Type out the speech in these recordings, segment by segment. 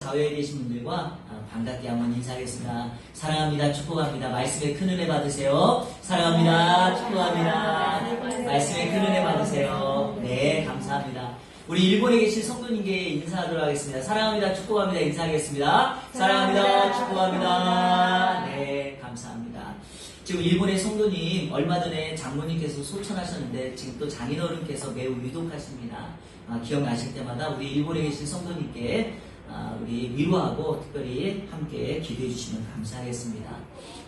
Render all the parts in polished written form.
좌우에 계신 분들과 반갑게 한번 인사하겠습니다. 사랑합니다. 축복합니다. 말씀에 큰 은혜 받으세요. 사랑합니다. 축복합니다. 말씀에 큰 은혜 받으세요. 네, 감사합니다. 우리 일본에 계신 성도님께 인사하도록 하겠습니다. 사랑합니다. 축복합니다. 인사하겠습니다. 사랑합니다. 축복합니다. 네, 감사합니다. 지금 일본의 성도님 얼마 전에 장모님께서 소천하셨는데 지금 또 장인어른께서 매우 유독하십니다. 기억나실 때마다 우리 일본에 계신 성도님께 우리 위로하고 특별히 함께 기도해 주시면 감사하겠습니다.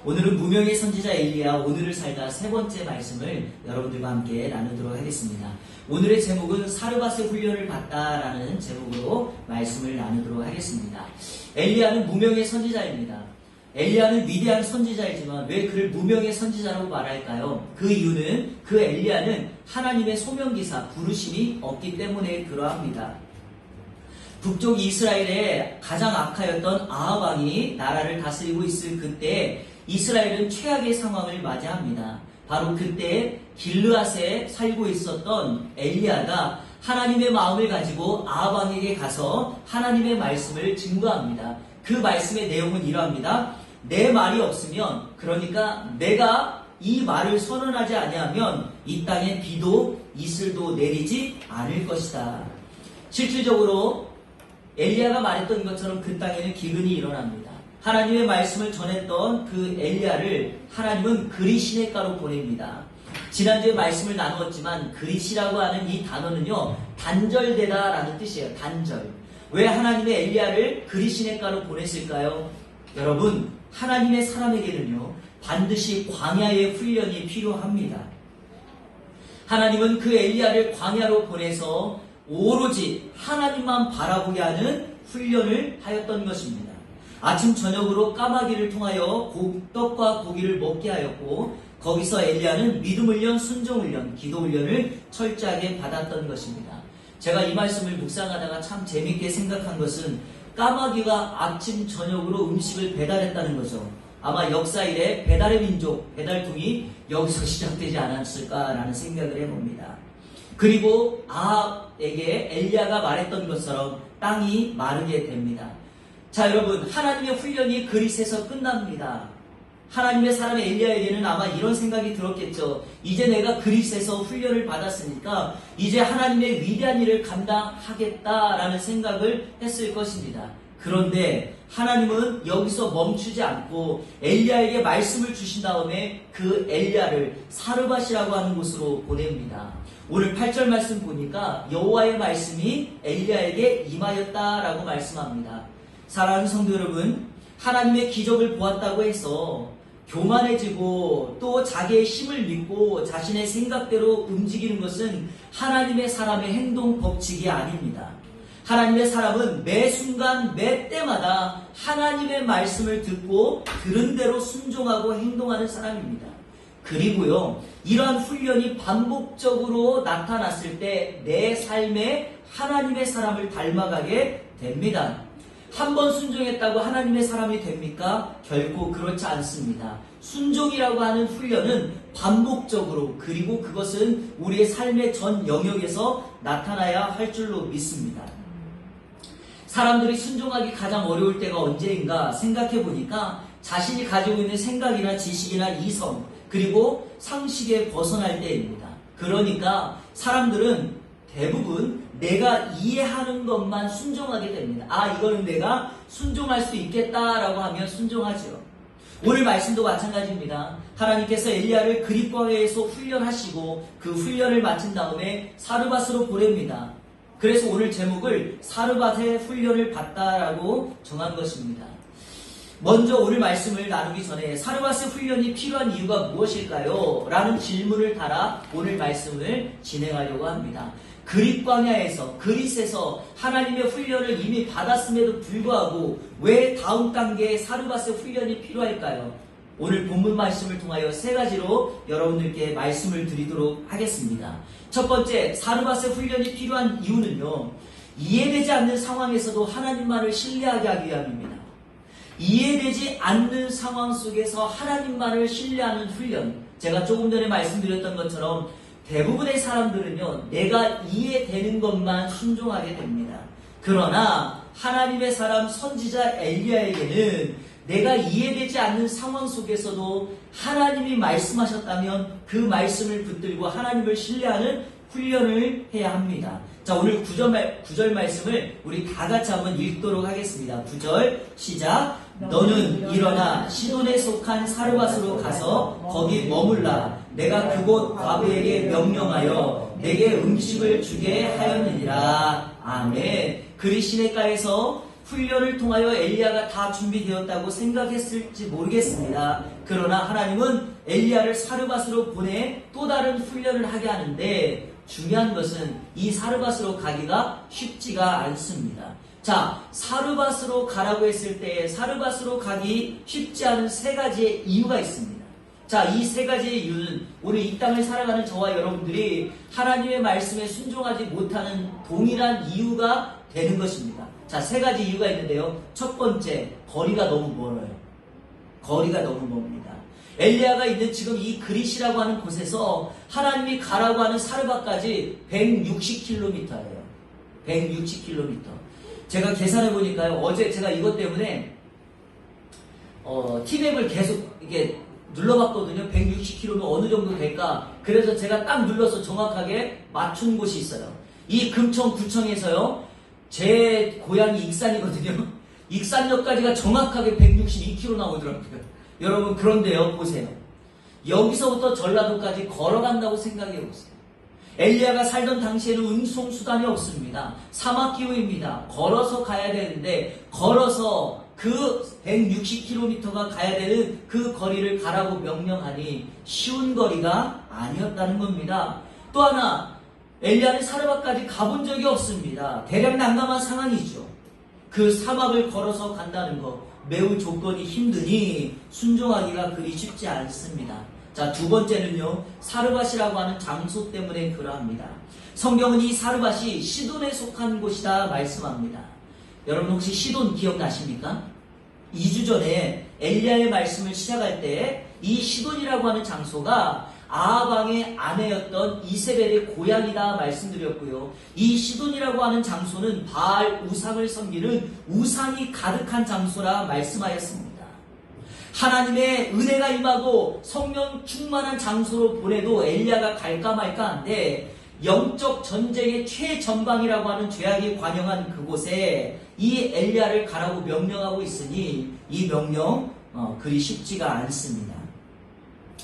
오늘은 무명의 선지자 엘리야 오늘을 살다 세 번째 말씀을 여러분들과 함께 나누도록 하겠습니다. 오늘의 제목은 사르밧의 훈련을 받다라는 제목으로 말씀을 나누도록 하겠습니다. 엘리야는 무명의 선지자입니다. 엘리야는 위대한 선지자이지만 왜 그를 무명의 선지자라고 말할까요? 그 이유는 그 엘리야는 하나님의 소명기사 부르심이 없기 때문에 그러합니다. 북쪽 이스라엘의 가장 악하였던 아합 왕이 나라를 다스리고 있을 그때 이스라엘은 최악의 상황을 맞이합니다. 바로 그때 길르앗에 살고 있었던 엘리야가 하나님의 마음을 가지고 아합 왕에게 가서 하나님의 말씀을 증거합니다. 그 말씀의 내용은 이러합니다. 내 말이 없으면, 그러니까 내가 이 말을 선언하지 아니하면 이 땅에 비도 이슬도 내리지 않을 것이다. 실질적으로 엘리야가 말했던 것처럼 그 땅에는 기근이 일어납니다. 하나님의 말씀을 전했던 그 엘리야를 하나님은 그리시네가로 보냅니다. 지난주에 말씀을 나누었지만 그리시라고 하는 이 단어는요, 단절되다 라는 뜻이에요. 단절. 왜 하나님의 엘리야를 그리시네가로 보냈을까요? 여러분, 하나님의 사람에게는요 반드시 광야의 훈련이 필요합니다. 하나님은 그 엘리야를 광야로 보내서 오로지 하나님만 바라보게 하는 훈련을 하였던 것입니다. 아침 저녁으로 까마귀를 통하여 떡과 고기를 먹게 하였고 거기서 엘리야는 믿음 훈련, 순종 훈련, 기도 훈련을 철저하게 받았던 것입니다. 제가 이 말씀을 묵상하다가 참 재밌게 생각한 것은 까마귀가 아침 저녁으로 음식을 배달했다는 거죠. 아마 역사 이래 배달의 민족, 배달통이 여기서 시작되지 않았을까라는 생각을 해봅니다. 그리고 아합에게 엘리야가 말했던 것처럼 땅이 마르게 됩니다. 자, 여러분, 하나님의 훈련이 그릿에서 끝납니다. 하나님의 사람 엘리야에게는 아마 이런 생각이 들었겠죠. 이제 내가 그릿에서 훈련을 받았으니까 이제 하나님의 위대한 일을 감당하겠다라는 생각을 했을 것입니다. 그런데 하나님은 여기서 멈추지 않고 엘리야에게 말씀을 주신 다음에 그 엘리야를 사르밧이라고 하는 곳으로 보냅니다. 오늘 8절 말씀 보니까 여호와의 말씀이 엘리야에게 임하였다라고 말씀합니다. 사랑하는 성도 여러분, 하나님의 기적을 보았다고 해서 교만해지고 또 자기의 힘을 믿고 자신의 생각대로 움직이는 것은 하나님의 사람의 행동 법칙이 아닙니다. 하나님의 사람은 매 순간 매 때마다 하나님의 말씀을 듣고 들은 대로 순종하고 행동하는 사람입니다. 그리고요, 이러한 훈련이 반복적으로 나타났을 때 내 삶에 하나님의 사람을 닮아가게 됩니다. 한 번 순종했다고 하나님의 사람이 됩니까? 결코 그렇지 않습니다. 순종이라고 하는 훈련은 반복적으로, 그리고 그것은 우리의 삶의 전 영역에서 나타나야 할 줄로 믿습니다. 사람들이 순종하기 가장 어려울 때가 언제인가 생각해 보니까 자신이 가지고 있는 생각이나 지식이나 이성, 그리고 상식에 벗어날 때입니다. 그러니까 사람들은 대부분 내가 이해하는 것만 순종하게 됩니다. 이거는 내가 순종할 수 있겠다라고 하면 순종하죠. 오늘 말씀도 마찬가지입니다. 하나님께서 엘리야를 그릿광야에서 훈련하시고 그 훈련을 마친 다음에 사르밧으로 보냅니다. 그래서 오늘 제목을 사르밧의 훈련을 받다라고 정한 것입니다. 먼저 오늘 말씀을 나누기 전에 사르밧의 훈련이 필요한 이유가 무엇일까요? 라는 질문을 달아 오늘 말씀을 진행하려고 합니다. 그릿광야에서, 그릿에서 하나님의 훈련을 이미 받았음에도 불구하고 왜 다음 단계의 사르밧의 훈련이 필요할까요? 오늘 본문 말씀을 통하여 세 가지로 여러분들께 말씀을 드리도록 하겠습니다. 첫 번째, 사르밧의 훈련이 필요한 이유는요, 이해되지 않는 상황에서도 하나님만을 신뢰하게 하기 위함입니다. 이해되지 않는 상황 속에서 하나님만을 신뢰하는 훈련. 제가 조금 전에 말씀드렸던 것처럼 대부분의 사람들은요, 내가 이해되는 것만 순종하게 됩니다. 그러나 하나님의 사람 선지자 엘리야에게는 내가 이해되지 않는 상황 속에서도 하나님이 말씀하셨다면 그 말씀을 붙들고 하나님을 신뢰하는 훈련을 해야 합니다. 자, 오늘 9절 말씀을 우리 다 같이 한번 읽도록 하겠습니다. 9절 시작. 너는 일어나 시돈에 속한 사르밧으로 가서 거기 머물라. 내가 그곳 과부에게 명령하여 내게 음식을 주게 하였느니라. 아멘. 그리 시내가에서 훈련을 통하여 엘리야가 다 준비되었다고 생각했을지 모르겠습니다. 그러나 하나님은 엘리야를 사르밧으로 보내 또 다른 훈련을 하게 하는데 중요한 것은 이 사르밧으로 가기가 쉽지가 않습니다. 자, 사르밧으로 가라고 했을 때 사르밧으로 가기 쉽지 않은 세 가지의 이유가 있습니다. 자, 이 세 가지의 이유는 오늘 이 땅을 살아가는 저와 여러분들이 하나님의 말씀에 순종하지 못하는 동일한 이유가 되는 것입니다. 자, 세 가지 이유가 있는데요. 첫 번째, 거리가 너무 멀어요. 거리가 너무 멉니다. 엘리야가 있는 지금 이 그릿이라고 하는 곳에서 하나님이 가라고 하는 사르밧까지 160km예요. 160km. 제가 계산해 보니까요. 어제 제가 이것 때문에 티맵을 계속 이게 눌러봤거든요. 160km면 어느 정도 될까? 그래서 제가 딱 눌러서 정확하게 맞춘 곳이 있어요. 이 금천구청에서요. 제 고향이 익산이거든요. 익산역까지가 정확하게 162km 나오더라고요. 여러분 그런데요. 보세요. 여기서부터 전라도까지 걸어간다고 생각해 보세요. 엘리야가 살던 당시에는 운송수단이 없습니다. 사막기후입니다. 걸어서 가야 되는데 걸어서 그 160km가 가야 되는 그 거리를 가라고 명령하니 쉬운 거리가 아니었다는 겁니다. 또 하나 엘리야는 사르밧까지 가본 적이 없습니다. 대략 난감한 상황이죠. 그 사막을 걸어서 간다는 거 매우 조건이 힘드니 순종하기가 그리 쉽지 않습니다. 자, 두 번째는요. 사르밧이라고 하는 장소 때문에 그러합니다. 성경은 이 사르밧이 시돈에 속한 곳이다 말씀합니다. 여러분 혹시 시돈 기억나십니까? 2주 전에 엘리야의 말씀을 시작할 때 이 시돈이라고 하는 장소가 아합 왕의 아내였던 이세벨의 고향이다 말씀드렸고요. 이 시돈이라고 하는 장소는 바알 우상을 섬기는 우상이 가득한 장소라 말씀하였습니다. 하나님의 은혜가 임하고 성령 충만한 장소로 보내도 엘리야가 갈까 말까 한데 영적 전쟁의 최전방이라고 하는 죄악이 관영한 그곳에 이 엘리야를 가라고 명령하고 있으니 이 명령 그리 쉽지가 않습니다.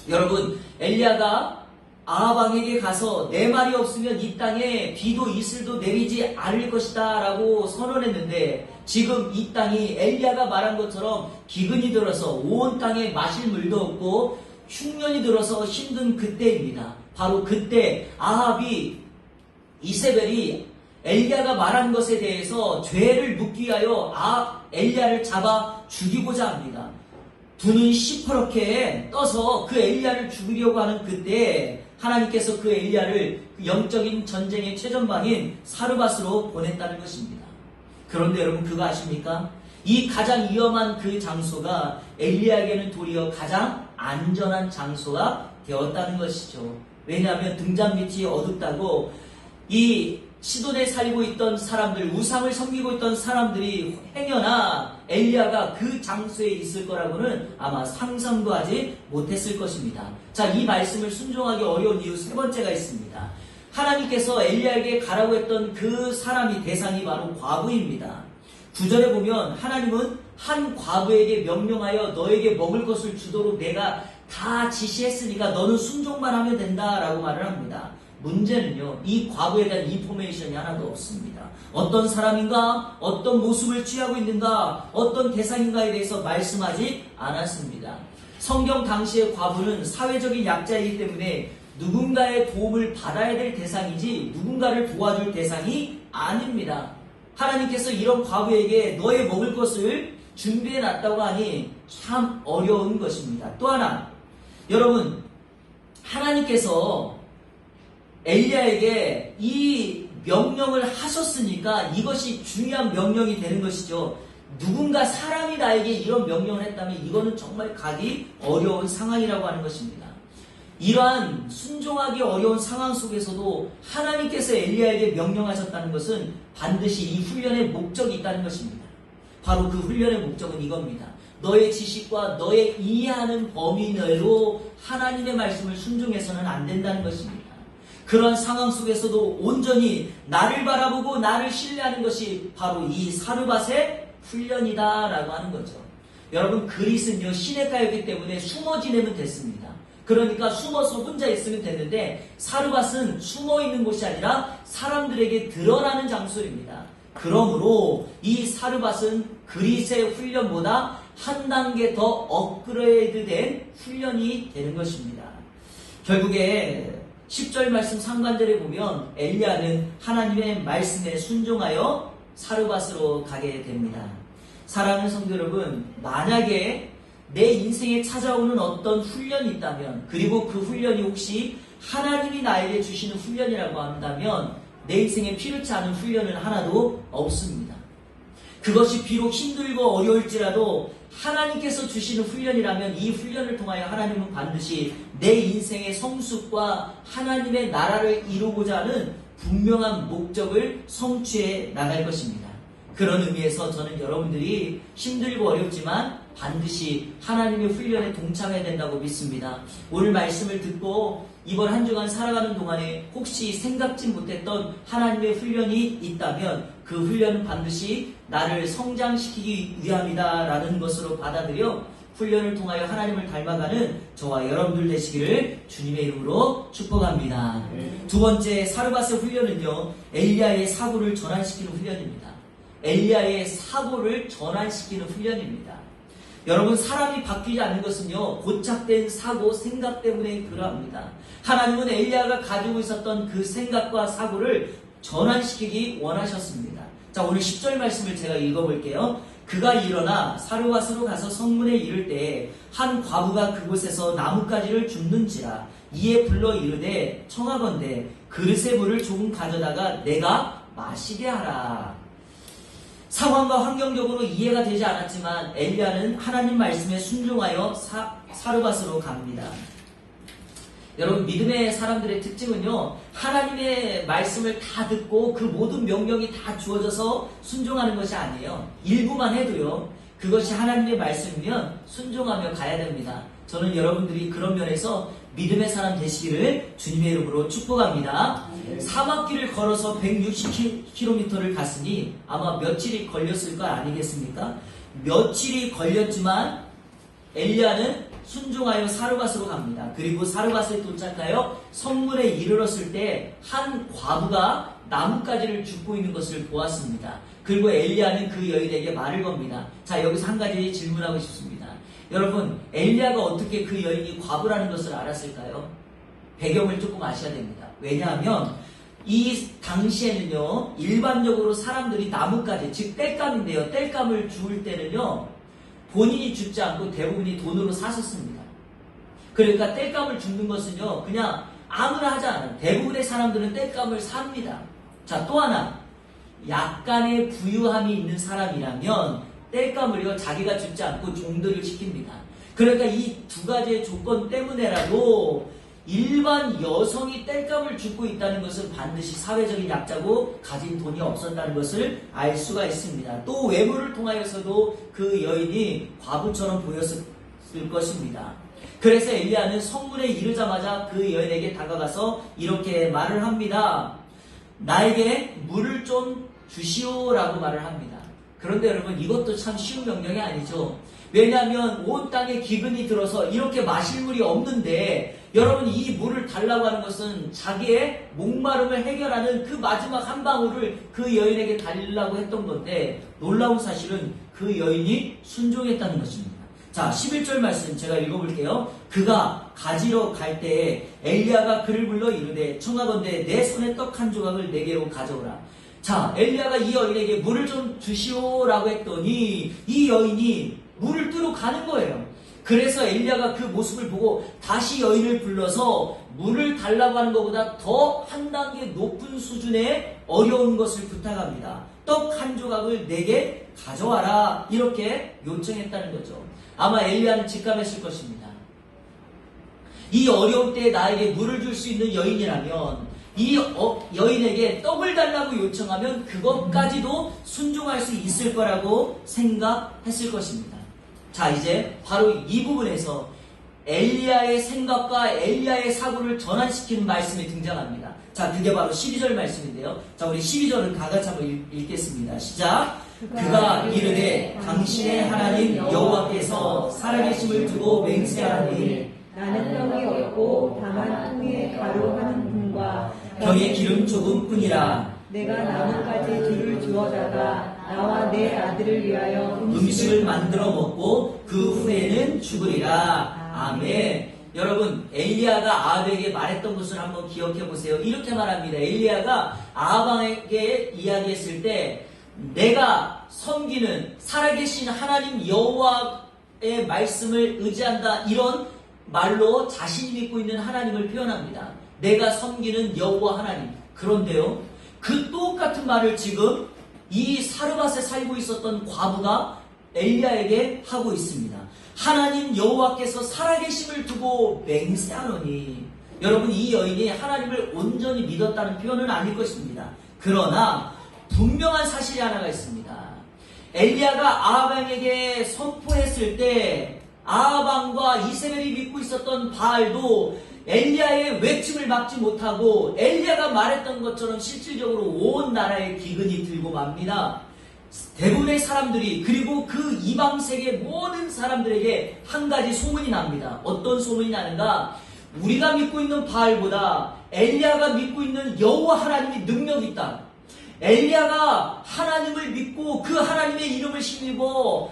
여러분 엘리야가 아합 왕에게 가서 내 말이 없으면 이 땅에 비도 이슬도 내리지 않을 것이다 라고 선언했는데 지금 이 땅이 엘리야가 말한 것처럼 기근이 들어서 온 땅에 마실 물도 없고 흉년이 들어서 힘든 그때입니다. 바로 그때 아합이 이세벨이 엘리야가 말한 것에 대해서 죄를 묻기 위하여 엘리야를 잡아 죽이고자 합니다. 두 눈이 시퍼렇게 떠서 그 엘리야를 죽이려고 하는 그때 하나님께서 그 엘리야를 영적인 전쟁의 최전방인 사르밧으로 보냈다는 것입니다. 그런데 여러분 그거 아십니까? 이 가장 위험한 그 장소가 엘리야에게는 도리어 가장 안전한 장소가 되었다는 것이죠. 왜냐하면 등잔 밑이 어둡다고 이 시돈에 살고 있던 사람들, 우상을 섬기고 있던 사람들이 행여나 엘리야가 그 장소에 있을 거라고는 아마 상상도 하지 못했을 것입니다. 자, 이 말씀을 순종하기 어려운 이유 세 번째가 있습니다. 하나님께서 엘리야에게 가라고 했던 그 사람이 대상이 바로 과부입니다. 9절에 보면 하나님은 한 과부에게 명령하여 너에게 먹을 것을 주도록 내가 다 지시했으니까 너는 순종만 하면 된다라고 말을 합니다. 문제는요, 이 과부에 대한 인포메이션이 하나도 없습니다. 어떤 사람인가, 어떤 모습을 취하고 있는가, 어떤 대상인가에 대해서 말씀하지 않았습니다. 성경 당시의 과부는 사회적인 약자이기 때문에 누군가의 도움을 받아야 될 대상이지 누군가를 도와줄 대상이 아닙니다. 하나님께서 이런 과부에게 너의 먹을 것을 준비해 놨다고 하니 참 어려운 것입니다. 또 하나, 여러분, 하나님께서 엘리야에게 이 명령을 하셨으니까 이것이 중요한 명령이 되는 것이죠. 누군가 사람이 나에게 이런 명령을 했다면 이거는 정말 가기 어려운 상황이라고 하는 것입니다. 이러한 순종하기 어려운 상황 속에서도 하나님께서 엘리야에게 명령하셨다는 것은 반드시 이 훈련의 목적이 있다는 것입니다. 바로 그 훈련의 목적은 이겁니다. 너의 지식과 너의 이해하는 범위 내로 하나님의 말씀을 순종해서는 안 된다는 것입니다. 그런 상황 속에서도 온전히 나를 바라보고 나를 신뢰하는 것이 바로 이 사르밧의 훈련이다라고 하는 거죠. 여러분, 그릿은요 시냇가였기 때문에 숨어 지내면 됐습니다. 그러니까 숨어서 혼자 있으면 됐는데, 사르밧은 숨어 있는 곳이 아니라 사람들에게 드러나는 장소입니다. 그러므로 이 사르밧은 그릿의 훈련보다 한 단계 더 업그레이드된 훈련이 되는 것입니다. 결국에 10절 말씀 상반절에 보면 엘리야는 하나님의 말씀에 순종하여 사르밧으로 가게 됩니다. 사랑하는 성도 여러분, 만약에 내 인생에 찾아오는 어떤 훈련이 있다면, 그리고 그 훈련이 혹시 하나님이 나에게 주시는 훈련이라고 한다면 내 인생에 필요치 않은 훈련은 하나도 없습니다. 그것이 비록 힘들고 어려울지라도 하나님께서 주시는 훈련이라면 이 훈련을 통하여 하나님은 반드시 내 인생의 성숙과 하나님의 나라를 이루고자 하는 분명한 목적을 성취해 나갈 것입니다. 그런 의미에서 저는 여러분들이 힘들고 어렵지만 반드시 하나님의 훈련에 동참해야 된다고 믿습니다. 오늘 말씀을 듣고 이번 한 주간 살아가는 동안에 혹시 생각지 못했던 하나님의 훈련이 있다면 그 훈련은 반드시 나를 성장시키기 위함이다라는 것으로 받아들여 훈련을 통하여 하나님을 닮아가는 저와 여러분들 되시기를 주님의 이름으로 축복합니다. 두 번째, 사르밧의 훈련은요, 엘리야의 사고를 전환시키는 훈련입니다. 엘리야의 사고를 전환시키는 훈련입니다. 여러분, 사람이 바뀌지 않는 것은요, 고착된 사고, 생각 때문에 그러합니다. 하나님은 엘리야가 가지고 있었던 그 생각과 사고를 전환시키기 원하셨습니다. 자, 오늘 10절 말씀을 제가 읽어볼게요. 그가 일어나 사르밧으로 가서 성문에 이를 때에 한 과부가 그곳에서 나뭇가지를 줍는지라. 이에 불러 이르되 청하건대 그릇에 물을 조금 가져다가 내가 마시게 하라. 상황과 환경적으로 이해가 되지 않았지만 엘리야는 하나님 말씀에 순종하여 사르밧으로 갑니다. 여러분, 믿음의 사람들의 특징은요, 하나님의 말씀을 다 듣고 그 모든 명령이 다 주어져서 순종하는 것이 아니에요. 일부만 해도요, 그것이 하나님의 말씀이면 순종하며 가야 됩니다. 저는 여러분들이 그런 면에서 믿음의 사람 되시기를 주님의 이름으로 축복합니다. 사막길을 걸어서 160km를 갔으니 아마 며칠이 걸렸을 거 아니겠습니까? 며칠이 걸렸지만 엘리야는 순종하여 사르밧으로 갑니다. 그리고 사르밧에 도착하여 성문에 이르렀을 때 한 과부가 나뭇가지를 줍고 있는 것을 보았습니다. 그리고 엘리야는 그 여인에게 말을 겁니다. 자, 여기서 한 가지 질문하고 싶습니다. 여러분, 엘리야가 어떻게 그 여인이 과부라는 것을 알았을까요? 배경을 조금 아셔야 됩니다. 왜냐하면 이 당시에는요, 일반적으로 사람들이 나뭇가지, 즉 땔감인데요, 땔감을 주울 때는요, 본인이 줍지 않고 대부분이 돈으로 샀었습니다. 그러니까 땔감을 줍는 것은요, 그냥 아무나 하지 않아요. 대부분의 사람들은 땔감을 삽니다. 자, 또 하나, 약간의 부유함이 있는 사람이라면 땔감을요, 자기가 줍지 않고 종들을 시킵니다. 그러니까 이 두 가지의 조건 때문에라도 일반 여성이 땔감을 줍고 있다는 것은 반드시 사회적인 약자고 가진 돈이 없었다는 것을 알 수가 있습니다. 또 외모를 통하여서도 그 여인이 과부처럼 보였을 것입니다. 그래서 엘리야는 성문에 이르자마자 그 여인에게 다가가서 이렇게 말을 합니다. 나에게 물을 좀 주시오라고 말을 합니다. 그런데 여러분, 이것도 참 쉬운 명령이 아니죠. 왜냐하면 온 땅에 기근이 들어서 이렇게 마실 물이 없는데, 여러분, 이 물을 달라고 하는 것은 자기의 목마름을 해결하는 그 마지막 한 방울을 그 여인에게 달라고 했던 건데, 놀라운 사실은 그 여인이 순종했다는 것입니다. 자, 11절 말씀 제가 읽어볼게요. 그가 가지러 갈 때에 엘리야가 그를 불러 이르되 청하건대 내 손에 떡 한 조각을 내게로 가져오라. 자, 엘리야가 이 여인에게 물을 좀 주시오라고 했더니 이 여인이 물을 뜨러 가는 거예요. 그래서 엘리야가 그 모습을 보고 다시 여인을 불러서 물을 달라고 하는 것보다 더 한 단계 높은 수준의 어려운 것을 부탁합니다. 떡 한 조각을 내게 가져와라, 이렇게 요청했다는 거죠. 아마 엘리야는 직감했을 것입니다. 이 어려울 때 나에게 물을 줄 수 있는 여인이라면 이 여인에게 떡을 달라고 요청하면 그것까지도 순종할 수 있을 거라고 생각했을 것입니다. 자, 이제 바로 이 부분에서 엘리야의 생각과 엘리야의 사고를 전환시키는 말씀이 등장합니다. 자, 그게 바로 12절 말씀인데요. 자, 우리 12절을 다 같이 한번 읽겠습니다. 시작. 그가 이르되 당신의 하나님 여호와께서 살아계심을 두고 맹세하니 나는 떡이 없고 다만 통에 가루 한 분과 병에 기름 조금뿐이라. 내가 나뭇가지 둘을 주어다가 나와 내 아들을 위하여 음식을 만들어 먹고 그 후에는 죽으리라. 아멘. 여러분, 엘리야가 아합에게 말했던 것을 한번 기억해 보세요. 이렇게 말합니다. 엘리야가 아합에게 이야기했을 때 내가 섬기는 살아계신 하나님 여호와의 말씀을 의지한다, 이런 말로 자신이 믿고 있는 하나님을 표현합니다. 내가 섬기는 여호와 하나님. 그런데요, 그 똑같은 말을 지금 이 사르밧에 살고 있었던 과부가 엘리야에게 하고 있습니다. 하나님 여호와께서 살아계심을 두고 맹세하노니. 여러분, 이 여인이 하나님을 온전히 믿었다는 표현은 아닐 것입니다. 그러나 분명한 사실이 하나가 있습니다. 엘리야가 아합왕에게 선포했을 때 아합왕과 이세벨이 믿고 있었던 바알도 엘리야의 외침을 막지 못하고 엘리야가 말했던 것처럼 실질적으로 온 나라의 기근이 들고 맙니다. 대부분의 사람들이, 그리고 그 이방 세계 모든 사람들에게 한 가지 소문이 납니다. 어떤 소문이 나는가? 우리가 믿고 있는 바알보다 엘리야가 믿고 있는 여호와 하나님이 능력 있다. 엘리야가 하나님을 믿고 그 하나님의 이름을 힘입어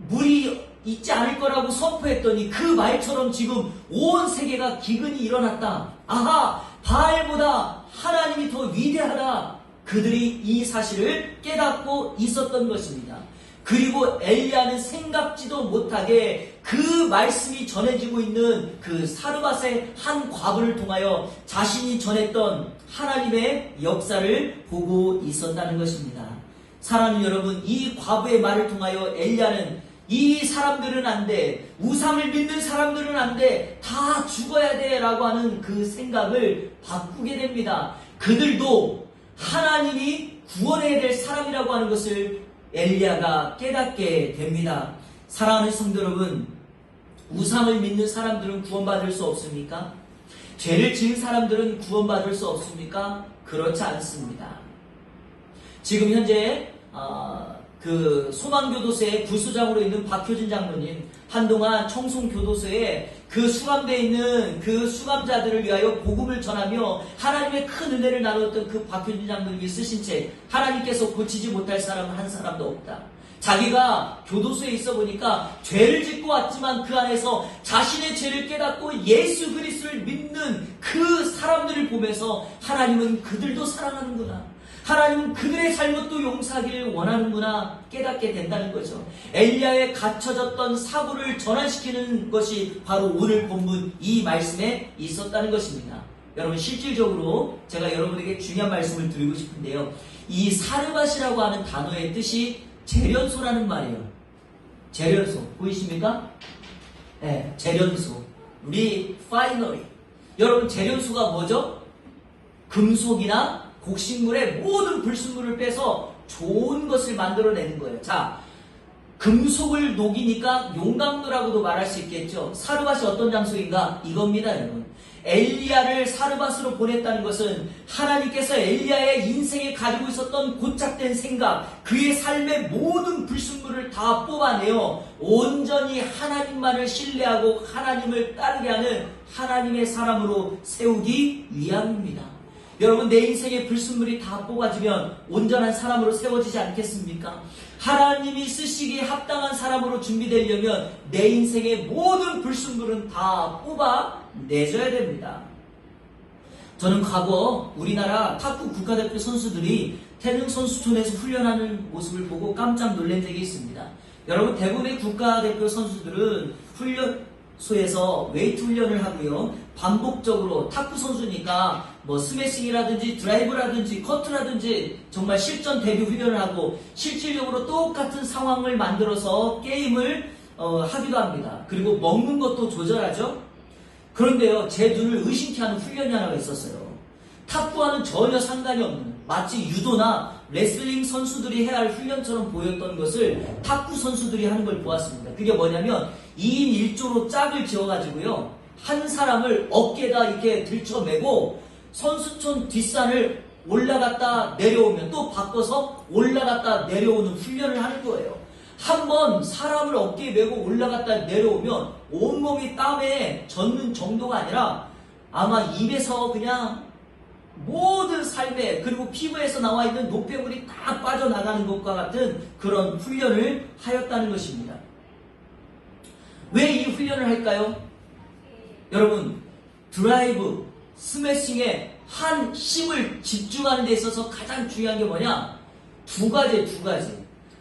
물이 있지 않을 거라고 선포했더니 그 말처럼 지금 온 세계가 기근이 일어났다. 아하, 바알보다 하나님이 더 위대하다. 그들이 이 사실을 깨닫고 있었던 것입니다. 그리고 엘리야는 생각지도 못하게 그 말씀이 전해지고 있는 그 사르밧의 한 과부를 통하여 자신이 전했던 하나님의 역사를 보고 있었다는 것입니다. 사랑하는 여러분, 이 과부의 말을 통하여 엘리야는 이 사람들은 안 돼, 우상을 믿는 사람들은 안 돼, 다 죽어야 돼 라고 하는 그 생각을 바꾸게 됩니다. 그들도 하나님이 구원해야 될 사람이라고 하는 것을 엘리야가 깨닫게 됩니다. 사랑하는 성도 여러분, 우상을 믿는 사람들은 구원받을 수 없습니까? 죄를 지은 사람들은 구원받을 수 없습니까? 그렇지 않습니다. 지금 현재 그 소망교도소의 부수장으로 있는 박효진 장로님, 한동안 청송교도소에 그 수감되어 있는 그 수감자들을 위하여 복음을 전하며 하나님의 큰 은혜를 나누었던 그 박효진 장로님이 쓰신 책, 하나님께서 고치지 못할 사람은 한 사람도 없다. 자기가 교도소에 있어 보니까 죄를 짓고 왔지만 그 안에서 자신의 죄를 깨닫고 예수 그리스도를 믿는 그 사람들을 보면서 하나님은 그들도 사랑하는구나, 하나님은 그들의 잘못도 용서하기를 원하는구나 깨닫게 된다는 거죠. 엘리야의 갇혀졌던 사고를 전환시키는 것이 바로 오늘 본문 이 말씀에 있었다는 것입니다. 여러분, 실질적으로 제가 여러분에게 중요한 말씀을 드리고 싶은데요, 이 사르밧이라고 하는 단어의 뜻이 재련소라는 말이에요. 재련소 보이십니까? 네, 재련소, 리파이너리. 여러분, 재련소가 뭐죠? 금속이나 곡식물의 모든 불순물을 빼서 좋은 것을 만들어내는 거예요. 자, 금속을 녹이니까 용광로라고도 말할 수 있겠죠. 사르밧이 어떤 장소인가? 이겁니다, 여러분. 엘리야를 사르밧으로 보냈다는 것은 하나님께서 엘리야의 인생에 가지고 있었던 고착된 생각, 그의 삶의 모든 불순물을 다 뽑아내어 온전히 하나님만을 신뢰하고 하나님을 따르게 하는 하나님의 사람으로 세우기 위함입니다. 여러분, 내 인생의 불순물이 다 뽑아지면 온전한 사람으로 세워지지 않겠습니까? 하나님이 쓰시기에 합당한 사람으로 준비되려면 내 인생의 모든 불순물은 다 뽑아내줘야 됩니다. 저는 과거 우리나라 탁구 국가대표 선수들이 태릉 선수촌에서 훈련하는 모습을 보고 깜짝 놀란 적이 있습니다. 여러분, 대부분의 국가대표 선수들은 훈련소에서 웨이트 훈련을 하고요, 반복적으로 탁구 선수니까 뭐 스매싱이라든지 드라이브라든지 커트라든지 정말 실전 대비 훈련을 하고 실질적으로 똑같은 상황을 만들어서 게임을 하기도 합니다. 그리고 먹는 것도 조절하죠. 그런데요, 제 눈을 의심케 하는 훈련이 하나가 있었어요. 탁구와는 전혀 상관이 없는, 마치 유도나 레슬링 선수들이 해야 할 훈련처럼 보였던 것을 탁구 선수들이 하는 걸 보았습니다. 그게 뭐냐면 2인 1조로 짝을 지어가지고요, 한 사람을 어깨에다 이렇게 들쳐매고 선수촌 뒷산을 올라갔다 내려오면 또 바꿔서 올라갔다 내려오는 훈련을 하는 거예요. 한번 사람을 어깨에 메고 올라갔다 내려오면 온몸이 땀에 젖는 정도가 아니라 아마 입에서 그냥 모든 삶에, 그리고 피부에서 나와 있는 노폐물이 다 빠져나가는 것과 같은 그런 훈련을 하였다는 것입니다. 왜 이 훈련을 할까요? 여러분, 드라이브, 스매싱에 한 힘을 집중하는 데 있어서 가장 중요한 게 뭐냐? 두 가지.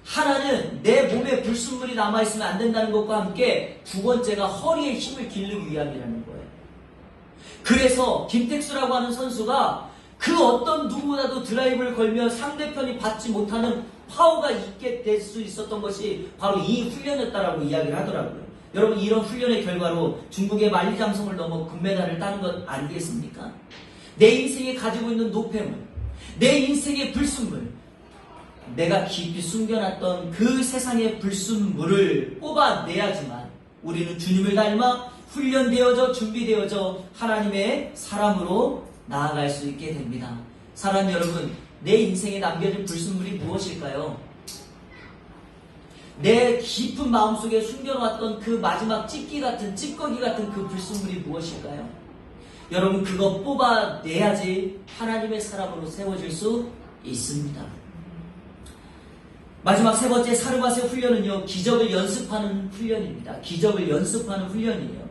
하나는 내 몸에 불순물이 남아있으면 안 된다는 것과 함께 두 번째가 허리에 힘을 기르기 위함이라는 거예요. 그래서 김택수라고 하는 선수가 그 어떤 누구보다도 드라이브를 걸며 상대편이 받지 못하는 파워가 있게 될 수 있었던 것이 바로 이 훈련이었다라고 이야기를 하더라고요. 여러분, 이런 훈련의 결과로 중국의 만리장성을 넘어 금메달을 따는 것 아니겠습니까? 내 인생에 가지고 있는 노폐물, 내 인생의 불순물, 내가 깊이 숨겨놨던 그 세상의 불순물을 뽑아내야지만 우리는 주님을 닮아 훈련되어져 준비되어져 하나님의 사람으로 나아갈 수 있게 됩니다. 사랑 여러분, 내 인생에 남겨진 불순물이 무엇일까요? 내 깊은 마음속에 숨겨놓았던 그 마지막 찌꺼기 같은 그 불순물이 무엇일까요? 여러분, 그거 뽑아내야지 하나님의 사람으로 세워질 수 있습니다. 마지막 세 번째 사르밧의 훈련은요, 기적을 연습하는 훈련입니다. 기적을 연습하는 훈련이에요.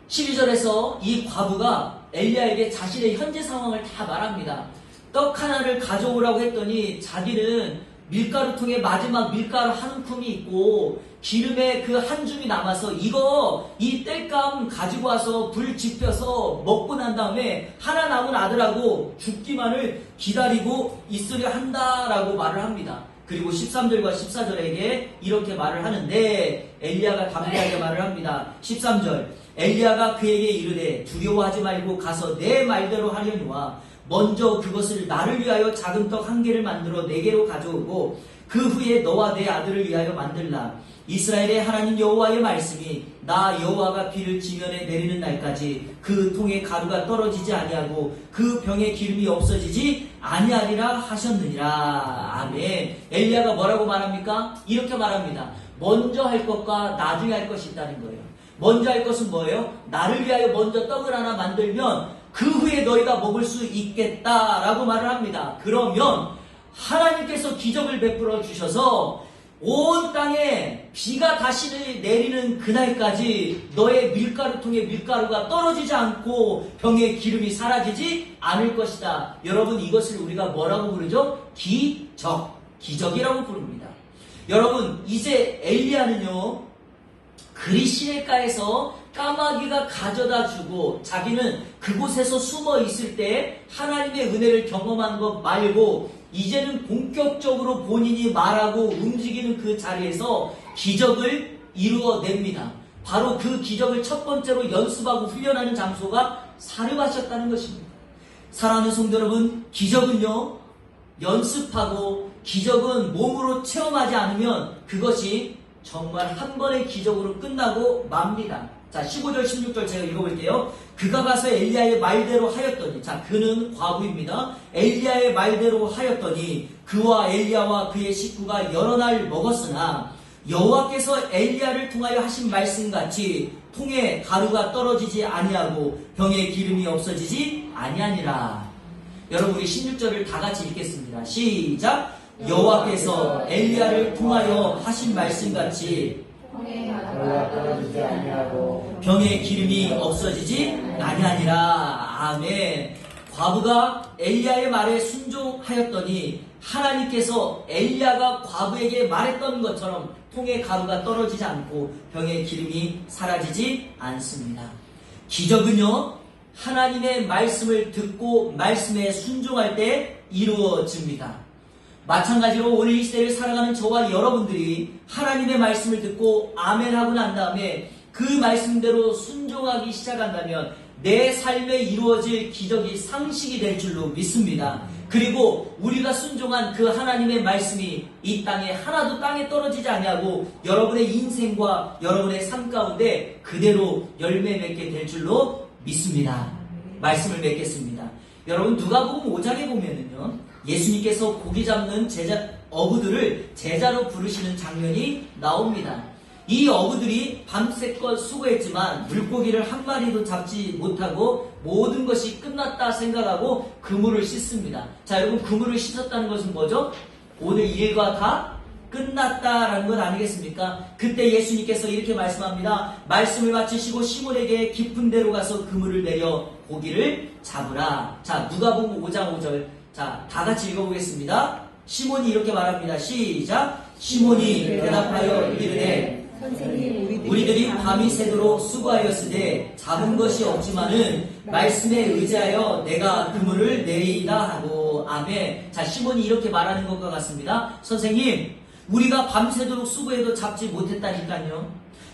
12절에서 이 과부가 엘리야에게 자신의 현재 상황을 다 말합니다. 떡 하나를 가져오라고 했더니 자기는 밀가루통에 마지막 밀가루 한 움큼이 있고 기름에 그 한 줌이 남아서 이 땔감 가지고 와서 불 지펴서 먹고 난 다음에 하나 남은 아들하고 죽기만을 기다리고 있으려 한다라고 말을 합니다. 그리고 13절과 14절에게 이렇게 말을 하는데 엘리야가 담대하게 말을 합니다. 13절, 엘리야가 그에게 이르되 두려워하지 말고 가서 내 말대로 하려니와 먼저 그것을 나를 위하여 작은 떡 한 개를 만들어 내게로 가져오고 그 후에 너와 내 아들을 위하여 만들라. 이스라엘의 하나님 여호와의 말씀이 나 여호와가 비를 지면에 내리는 날까지 그 통에 가루가 떨어지지 아니하고 그 병에 기름이 없어지지 아니하리라 하셨느니라. 아멘. 엘리야가 뭐라고 말합니까? 이렇게 말합니다. 먼저 할 것과 나중에 할 것이 있다는 거예요. 먼저 할 것은 뭐예요? 나를 위하여 먼저 떡을 하나 만들면 그 후에 너희가 먹을 수 있겠다라고 말을 합니다. 그러면 하나님께서 기적을 베풀어 주셔서 온 땅에 비가 다시 내리는 그날까지 너의 밀가루통에 밀가루가 떨어지지 않고 병에 기름이 사라지지 않을 것이다. 여러분, 이것을 우리가 뭐라고 부르죠? 기적이라고 부릅니다. 여러분, 이제 엘리야는요, 그리 시냇가에서 까마귀가 가져다 주고 자기는 그곳에서 숨어 있을 때 하나님의 은혜를 경험한 것 말고 이제는 본격적으로 본인이 말하고 움직이는 그 자리에서 기적을 이루어냅니다. 바로 그 기적을 첫 번째로 연습하고 훈련하는 장소가 사르밧이었다는 것입니다. 사랑하는 성도 여러분, 기적은요, 연습하고 기적은 몸으로 체험하지 않으면 그것이 정말 한 번의 기적으로 끝나고 맙니다. 자, 15절 16절 제가 읽어볼게요. 그가 가서 엘리야의 말대로 하였더니, 자, 그는 과부입니다. 엘리야의 말대로 하였더니 그와 엘리야와 그의 식구가 여러 날 먹었으나 여호와께서 엘리야를 통하여 하신 말씀같이 통에 가루가 떨어지지 아니하고 병에 기름이 없어지지 아니하니라. 여러분, 우리 16절을 다 같이 읽겠습니다. 시작. 여호와께서 엘리야를 통하여 하신 말씀같이 병에 기름이 없어지지 아니하니라. 아멘. 과부가 엘리야의 말에 순종하였더니 하나님께서 엘리야가 과부에게 말했던 것처럼 통에 가루가 떨어지지 않고 병에 기름이 사라지지 않습니다. 기적은요, 하나님의 말씀을 듣고 말씀에 순종할 때 이루어집니다. 마찬가지로 오늘 이 시대를 살아가는 저와 여러분들이 하나님의 말씀을 듣고 아멘하고 난 다음에 그 말씀대로 순종하기 시작한다면 내 삶에 이루어질 기적이 상식이 될 줄로 믿습니다. 그리고 우리가 순종한 그 하나님의 말씀이 이 땅에 하나도 땅에 떨어지지 아니하고 여러분의 인생과 여러분의 삶 가운데 그대로 열매 맺게 될 줄로 믿습니다. 말씀을 맺겠습니다. 여러분 누가복음 5장에 보면은요, 예수님께서 고기 잡는 어부들을 제자로 부르시는 장면이 나옵니다. 이 어부들이 밤새껏 수고했지만 물고기를 한 마리도 잡지 못하고 모든 것이 끝났다 생각하고 그물을 씻습니다. 자, 여러분, 그물을 씻었다는 것은 뭐죠? 오늘 일과 다 끝났다라는 것 아니겠습니까? 그때 예수님께서 이렇게 말씀합니다. 말씀을 마치시고 시몬에게 깊은 데로 가서 그물을 내려 고기를 잡으라. 자, 누가복음 5장 5절. 자, 다 같이 읽어보겠습니다. 시몬이 이렇게 말합니다. 시작. 시몬이 대답하여 이르되 선생님, 우리들이 밤이 새도록 수고하였으되 잡은 것이 없지만은 말씀에 의지하여 내가 그물을 내리라 하고. 아멘. 자, 시몬이 이렇게 말하는 것과 같습니다. 선생님, 우리가 밤새도록 수고해도 잡지 못했다니까요.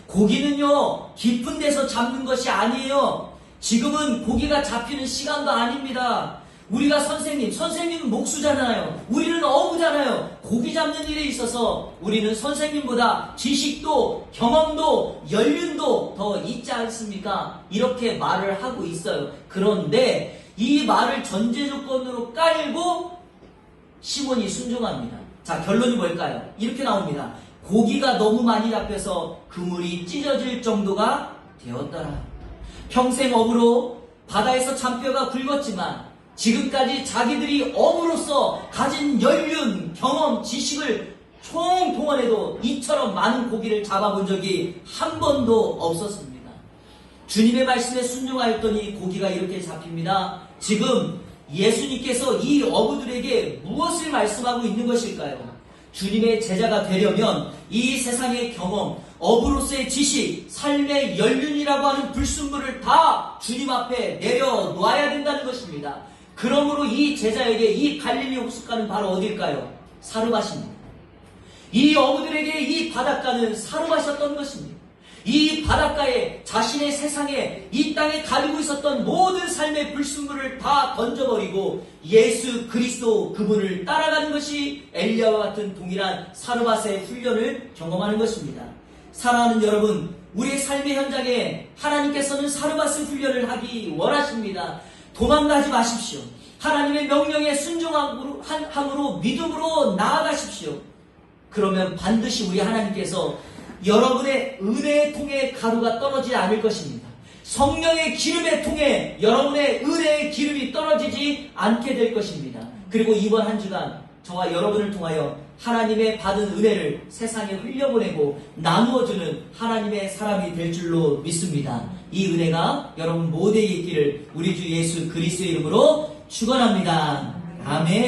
고기는요, 깊은 데서 잡는 것이 아니에요. 지금은 고기가 잡히는 시간도 아닙니다. 우리가 선생님은 목수잖아요. 우리는 어부잖아요. 고기 잡는 일에 있어서 우리는 선생님보다 지식도 경험도 연륜도 더 있지 않습니까? 이렇게 말을 하고 있어요. 그런데 이 말을 전제 조건으로 깔고 시몬이 순종합니다. 자, 결론이 뭘까요? 이렇게 나옵니다. 고기가 너무 많이 잡혀서 그물이 찢어질 정도가 되었더라. 평생 어부로 바다에서 잔뼈가 굵었지만 지금까지 자기들이 어부로서 가진 연륜, 경험, 지식을 총동원해도 이처럼 많은 고기를 잡아본 적이 한 번도 없었습니다. 주님의 말씀에 순종하였더니 고기가 이렇게 잡힙니다. 지금 예수님께서 이 어부들에게 무엇을 말씀하고 있는 것일까요? 주님의 제자가 되려면 이 세상의 경험, 어부로서의 지식, 삶의 연륜이라고 하는 불순물을 다 주님 앞에 내려놓아야 된다는 것입니다. 그러므로 이 제자에게 이 갈릴리 호숫가는 바로 어딜까요? 사르밧입니다. 이 어부들에게 이 바닷가는 사르밧이었던 것입니다. 이 바닷가에 자신의 세상에 이 땅에 가지고 있었던 모든 삶의 불순물을 다 던져버리고 예수 그리스도 그분을 따라가는 것이 엘리야와 같은 동일한 사르밧의 훈련을 경험하는 것입니다. 사랑하는 여러분, 우리의 삶의 현장에 하나님께서는 사르밧의 훈련을 하기 원하십니다. 도망가지 마십시오. 하나님의 명령에 순종함으로 믿음으로 나아가십시오. 그러면 반드시 우리 하나님께서 여러분의 은혜의 통에 가루가 떨어지지 않을 것입니다. 성령의 기름의 통에 여러분의 은혜의 기름이 떨어지지 않게 될 것입니다. 그리고 이번 한 주간 저와 여러분을 통하여 하나님의 받은 은혜를 세상에 흘려보내고 나누어주는 하나님의 사람이 될 줄로 믿습니다. 이 은혜가 여러분 모두에게 있기를 우리 주 예수 그리스도의 이름으로 축원합니다. 아멘.